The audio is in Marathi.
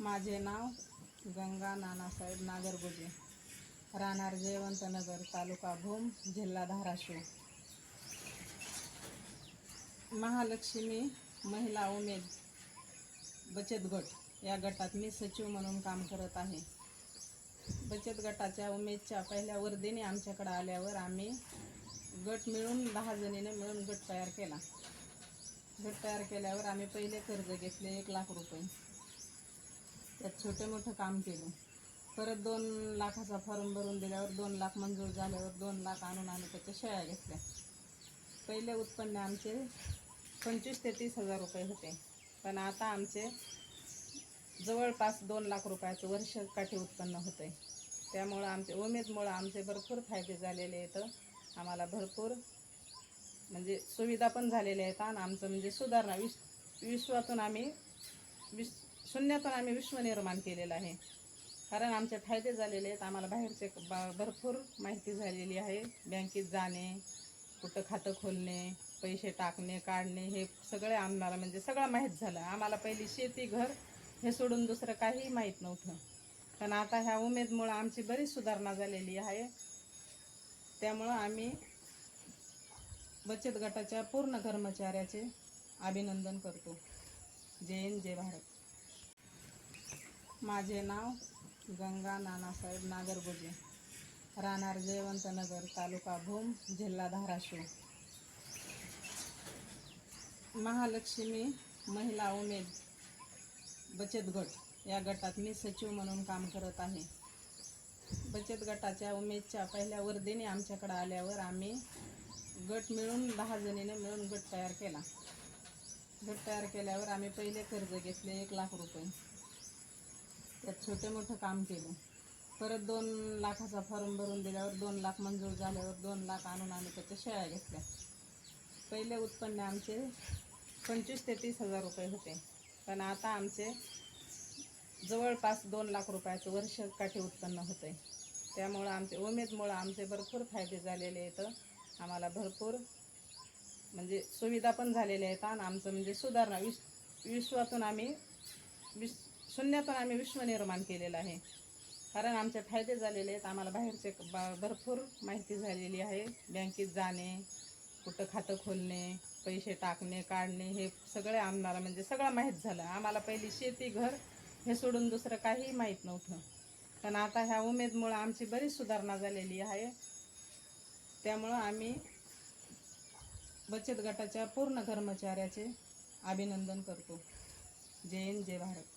माझे नाव गंगा नानासाहेब नागरगोजे, राहणार जयवंतनगर, तालुका भूम, जिल्हा धाराशिव. महालक्ष्मी महिला उमेद बचत गट या गटात मी सचिव म्हणून काम करत आहे. बचत गटाच्या उमेदच्या पहिल्या वर्धेने आमच्याकडे आल्यावर आम्ही गट मिळून 10 जणीने मिळून गट तयार केला. गट तयार केल्यावर आम्ही पहिले कर्ज घेतले 1 लाख रुपये. त्यात छोटे मोठं काम केलं. परत 2 लाखाचा फॉर्म भरून दिल्यावर 2 लाख मंजूर झाल्यावर 2 लाख आणून आम्ही त्याच्या शेळ्या घेतल्या. पहिले उत्पन्न आमचे 25 ते 30 हजार रुपये होते, पण आता आमचे जवळपास 2 लाख रुपयाचं वर्षकाठी उत्पन्न होते. त्यामुळं आमचे उमेदमुळं आमचे भरपूर फायदे झालेले आहेत. आम्हाला भरपूर म्हणजे सुविधा पण झालेल्या आहेत आणि आमचं म्हणजे सुधारणा विश्वातून आम्ही शून्यातून आम्ही विश्व निर्माण केलेलं आहे. कारण आमचे फायदे झालेले आहेत. आम्हाला बाहेरचे भरपूर माहिती झालेली आहे. बँकेत जाणे, कुठं खातं खोलणे, पैसे टाकणे, काढणे, हे सगळे आम्हाला म्हणजे सगळं माहीत झालं. आम्हाला पहिली शेती, घर हे सोडून दुसरं काही माहीत नव्हतं. पण आता ह्या उमेदमुळं आमची बरीच सुधारणा झालेली आहे. त्यामुळं आम्ही बचत गटाच्या पूर्ण कर्मचाऱ्याचे अभिनंदन करतो. जय हिंद, जय भारत. माझे नाव गंगा नानासाहेब नागरगोजे, राहणार जयवंतनगर, तालुका भूम, जिल्हा धाराशिव. महालक्ष्मी महिला उमेद बचत गट या गटात मी सचिव म्हणून काम करत आहे. बचत गटाच्या उमेदच्या पहिल्या वर्धेने आमच्याकडे आल्यावर आम्ही गट मिळून 10 जणीने मिळून गट तयार केला. गट तयार केल्यावर आम्ही पहिले कर्ज घेतले 1 लाख रुपये. त्यात छोटे मोठं काम केलं. परत 2 लाखाचा फॉर्म भरून दिल्यावर 2 लाख मंजूर झाल्यावर 2 लाख आणून आम्ही त्याच्या शेळ्या घेतल्या. पहिले उत्पन्न आमचे 25 ते 30 हजार रुपये होते, पण आता आमचे जवळपास 2 लाख रुपयाचं वर्षकाठी उत्पन्न होते. त्यामुळं आमचे उमेदमुळं आमचे भरपूर फायदे झालेले आहेत. आम्हाला भरपूर म्हणजे सुविधा पण झालेल्या आहेत आणि आमचं म्हणजे सुधारणा विश्वातून आम्ही शून्यातून आम्ही विश्व निर्माण केलेलं आहे. कारण आमचे फायदे झालेले आहेत. आम्हाला बाहेरचे भरपूर माहिती झालेली आहे. बँकेत जाणे, कुठं खातं खोलणे, पैसे टाकणे, काढणे, हे सगळे आम्हाला म्हणजे सगळं माहीत झालं. आम्हाला पहिली शेती, घर हे सोडून दुसरं काही माहीत नव्हतं. पण आता ह्या उमेदमुळं आमची बरीच सुधारणा झालेली आहे. त्यामुळं आम्ही बचत गटाच्या पूर्ण कर्मचाऱ्याचे अभिनंदन करतो. जय हिंद, जय भारत.